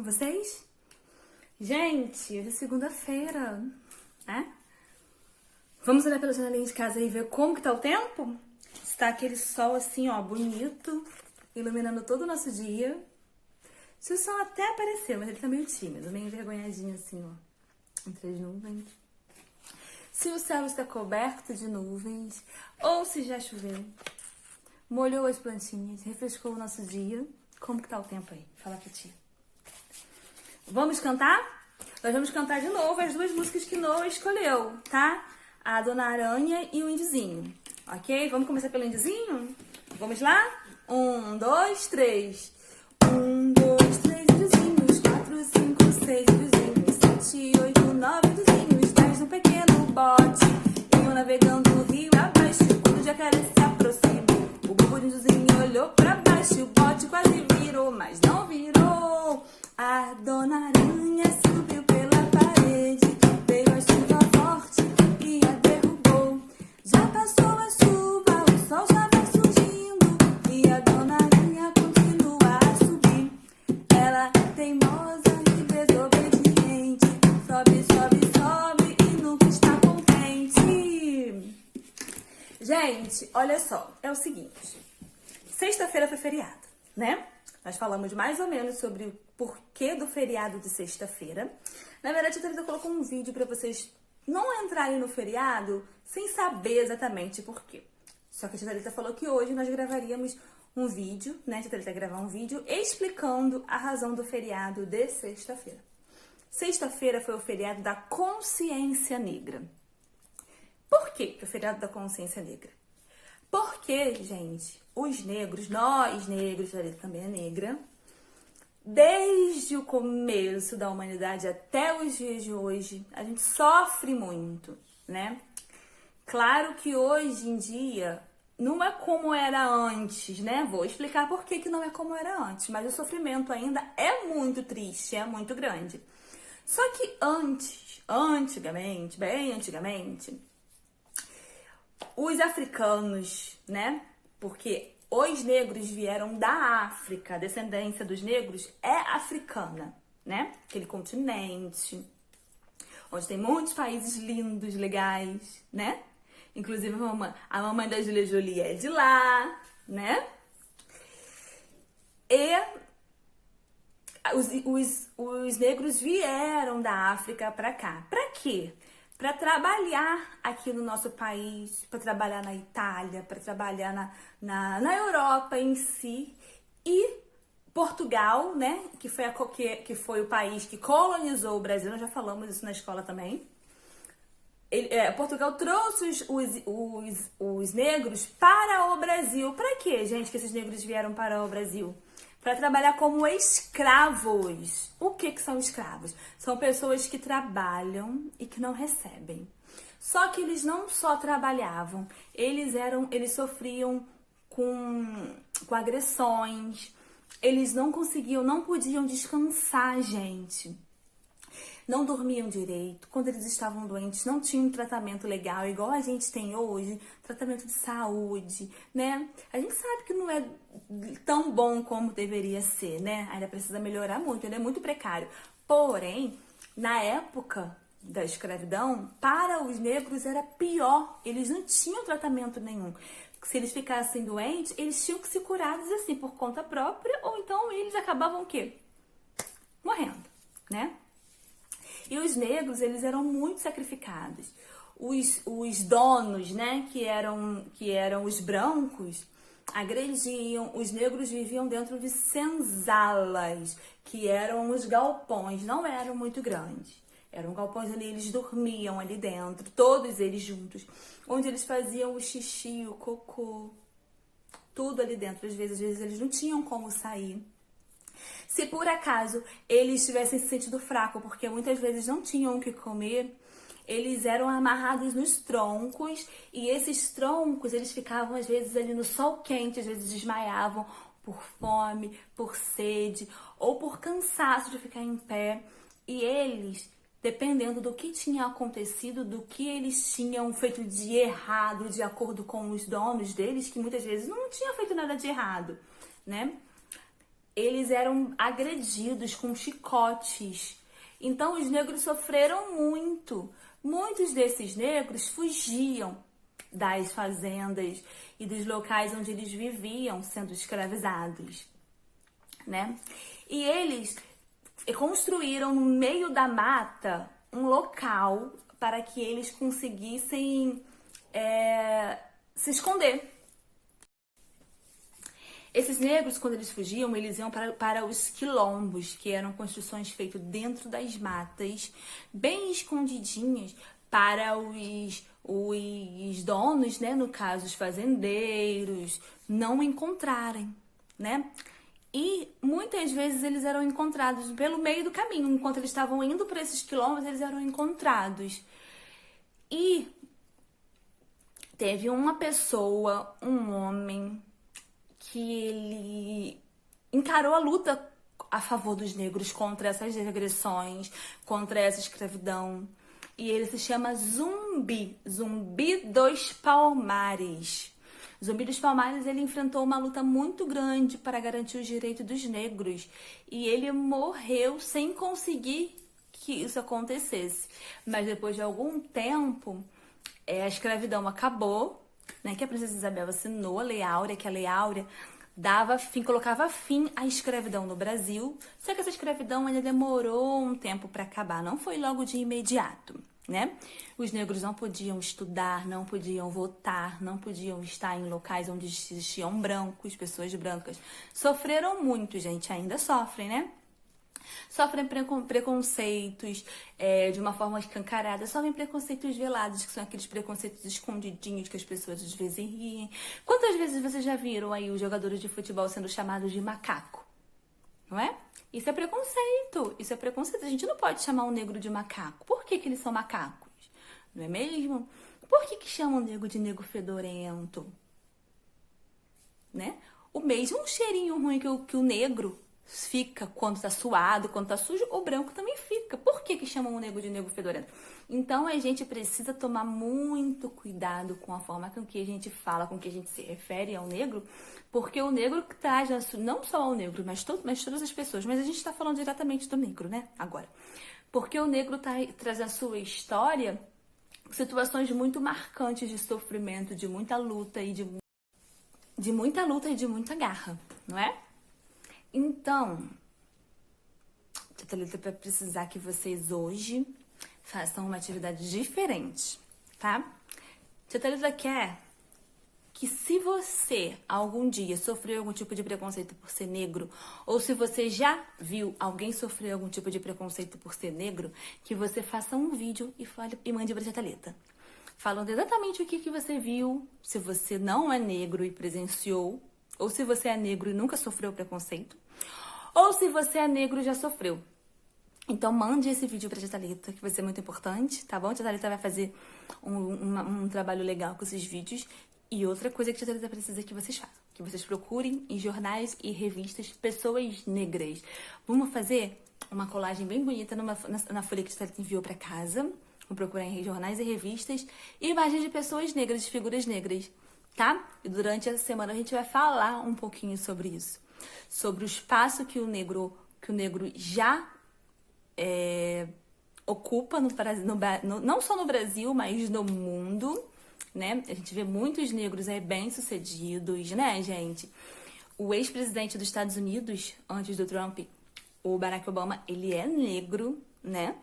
vocês? Gente, hoje é segunda-feira, né? Vamos olhar pela janelinha de casa e ver como que tá o tempo? Está aquele sol assim, ó, bonito, iluminando todo o nosso dia. Se o sol até apareceu, mas ele tá meio tímido, meio envergonhadinho assim, ó, entre as nuvens. Se o céu está coberto de nuvens, ou se já choveu, molhou as plantinhas, refrescou o nosso dia, como que tá o tempo aí? Fala pra ti. Vamos cantar? Nós vamos cantar de novo as duas músicas que Noah escolheu, tá? A Dona Aranha e o Indiozinho, ok? Vamos começar pelo Indiozinho? Vamos lá? 1, 2, 3. 1, 2, 3 indiozinhos, 4, 5, 6 indiozinhos, 7, 8, 9 indiozinhos, 10 no pequeno bote, iam navegando o rio abaixo, quando o jacaré se aproximou, o bobo do indiozinho olhou pra baixo, o bote quase virou, mas não virou. A Dona Aranha subiu pela parede, veio a chuva forte e a derrubou. Já passou a chuva, o sol já vai surgindo e a Dona Aranha continua a subir. Ela é teimosa e desobediente, sobe, sobe, sobe e nunca está contente. Gente, olha só, é o seguinte, sexta-feira foi feriado, né? Nós falamos mais ou menos sobre o porquê do feriado de sexta-feira. Na verdade, a Thalita colocou um vídeo para vocês não entrarem no feriado sem saber exatamente por quê. Só que a Thalita falou que hoje nós gravaríamos um vídeo, né? A Thalita ia gravar um vídeo explicando a razão do feriado de sexta-feira. Sexta-feira foi o feriado da consciência negra. Por que o feriado da consciência negra? Porque, gente, os negros, nós negros, a Thalita também é negra, desde o começo da humanidade até os dias de hoje, a gente sofre muito, né? Claro que hoje em dia não é como era antes, né? Vou explicar por que não é como era antes, mas o sofrimento ainda é muito triste, é muito grande. Só que antigamente, bem antigamente, os africanos, né? Porque os negros vieram da África, a descendência dos negros é africana, né? Aquele continente onde tem muitos países lindos, legais, né? Inclusive a mamãe da Júlia Jolie é de lá, né? E os negros vieram da África pra cá. Pra quê? Para trabalhar aqui no nosso país, para trabalhar na Itália, para trabalhar na Europa em si. E Portugal, né, que foi o país que colonizou o Brasil, nós já falamos isso na escola também. Portugal trouxe os negros para o Brasil. Para quê, gente, que esses negros vieram para o Brasil? Para trabalhar como escravos. O que são escravos? São pessoas que trabalham e que não recebem. Só que eles não só trabalhavam, eles sofriam com agressões, eles não podiam descansar, gente. Não dormiam direito, quando eles estavam doentes não tinham um tratamento legal, igual a gente tem hoje, tratamento de saúde, né? A gente sabe que não é tão bom como deveria ser, né? Ainda precisa melhorar muito, ainda é muito precário. Porém, na época da escravidão, para os negros era pior, eles não tinham tratamento nenhum. Se eles ficassem doentes, eles tinham que se curar assim, por conta própria, ou então eles acabavam o quê? Morrendo, né? E os negros, eles eram muito sacrificados. Os donos, né, que eram os brancos, agrediam. Os negros viviam dentro de senzalas, que eram os galpões, não eram muito grandes. Eram galpões onde eles dormiam ali dentro, todos eles juntos, onde eles faziam o xixi, o cocô, tudo ali dentro. Às vezes eles não tinham como sair. Se por acaso eles tivessem se sentido fraco, porque muitas vezes não tinham o que comer, eles eram amarrados nos troncos e esses troncos eles ficavam às vezes ali no sol quente, às vezes desmaiavam por fome, por sede ou por cansaço de ficar em pé. E eles, dependendo do que tinha acontecido, do que eles tinham feito de errado, de acordo com os donos deles, que muitas vezes não tinham feito nada de errado, né? eles eram agredidos com chicotes. Então, os negros sofreram muito. Muitos desses negros fugiam das fazendas e dos locais onde eles viviam sendo escravizados, né? E eles construíram no meio da mata um local para que eles conseguissem se esconder. Esses negros, quando eles fugiam, eles iam para os quilombos, que eram construções feitas dentro das matas, bem escondidinhas, para os donos, né, no caso, os fazendeiros, não encontrarem, né? E muitas vezes eles eram encontrados pelo meio do caminho. Enquanto eles estavam indo para esses quilombos, eles eram encontrados. E teve uma pessoa, um homem, que ele encarou a luta a favor dos negros contra essas agressões, contra essa escravidão. E ele se chama Zumbi, Zumbi dos Palmares. Zumbi dos Palmares, ele enfrentou uma luta muito grande para garantir os direitos dos negros. E ele morreu sem conseguir que isso acontecesse. Mas depois de algum tempo, a escravidão acabou, né, que a princesa Isabel assinou a Lei Áurea, que a Lei Áurea colocava fim à escravidão no Brasil, só que essa escravidão ainda demorou um tempo para acabar, não foi logo de imediato, né? Os negros não podiam estudar, não podiam votar, não podiam estar em locais onde existiam brancos, pessoas brancas. Sofreram muito, gente, ainda sofrem, né? Sofrem preconceitos de uma forma escancarada, sofrem preconceitos velados, que são aqueles preconceitos escondidinhos que as pessoas às vezes riem. Quantas vezes vocês já viram aí os jogadores de futebol sendo chamados de macaco? Não é? Isso é preconceito, isso é preconceito. A gente não pode chamar um negro de macaco. Por que eles são macacos? Não é mesmo? Por que chamam o negro de negro fedorento? Né? O mesmo cheirinho ruim que o negro fica quando tá suado, quando tá sujo, o branco também fica. Por que chamam o negro de negro fedorento? Então a gente precisa tomar muito cuidado com a forma com que a gente fala, com que a gente se refere ao negro, porque o negro traz, não só ao negro, mas todas as pessoas, mas a gente tá falando diretamente do negro, né, agora. Porque o negro traz a sua história situações muito marcantes de sofrimento, de muita luta e de muita garra, não é? Então, Tia Thalita vai precisar que vocês hoje façam uma atividade diferente, tá? Tia Thalita quer que, se você algum dia sofreu algum tipo de preconceito por ser negro, ou se você já viu alguém sofrer algum tipo de preconceito por ser negro, que você faça um vídeo e mande pra Tia Thalita, falando exatamente o que você viu, se você não é negro e presenciou, ou se você é negro e nunca sofreu preconceito, ou se você é negro e já sofreu. Então, mande esse vídeo pra Tia Thalita, que vai ser muito importante, tá bom? Tia Thalita vai fazer um trabalho legal com esses vídeos. E outra coisa que a Tia Thalita precisa que vocês façam, que vocês procurem em jornais e revistas pessoas negras. Vamos fazer uma colagem bem bonita na folha que a Tia Thalita enviou pra casa. Vamos procurar em jornais e revistas imagens de pessoas negras, de figuras negras, tá? E durante essa semana a gente vai falar um pouquinho sobre isso. Sobre o espaço que o negro já ocupa não só no Brasil, mas no mundo, né? A gente vê muitos negros bem-sucedidos, né, gente? O ex-presidente dos Estados Unidos, antes do Trump, o Barack Obama, ele é negro, né?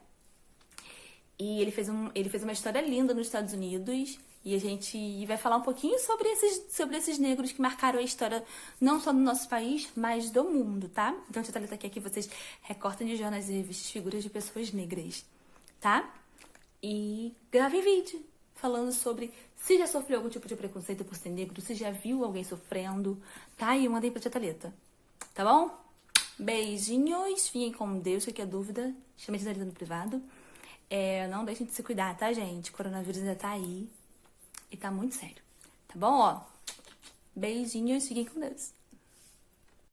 E ele fez uma história linda nos Estados Unidos. E a gente vai falar um pouquinho sobre esses negros que marcaram a história não só do nosso país, mas do mundo, tá? Então, a Tia Thalita quer que vocês recortem de jornais e revistas figuras de pessoas negras, tá? E gravem vídeo falando sobre se já sofreu algum tipo de preconceito por ser negro, se já viu alguém sofrendo, tá? E mandem pra Tia Thalita, tá bom? Beijinhos, fiquem com Deus, qualquer dúvida, chame a Tia Thalita no privado. Não deixem de se cuidar, tá, gente? O coronavírus ainda tá aí. E tá muito sério, tá bom? Ó, beijinhos, fiquem com Deus.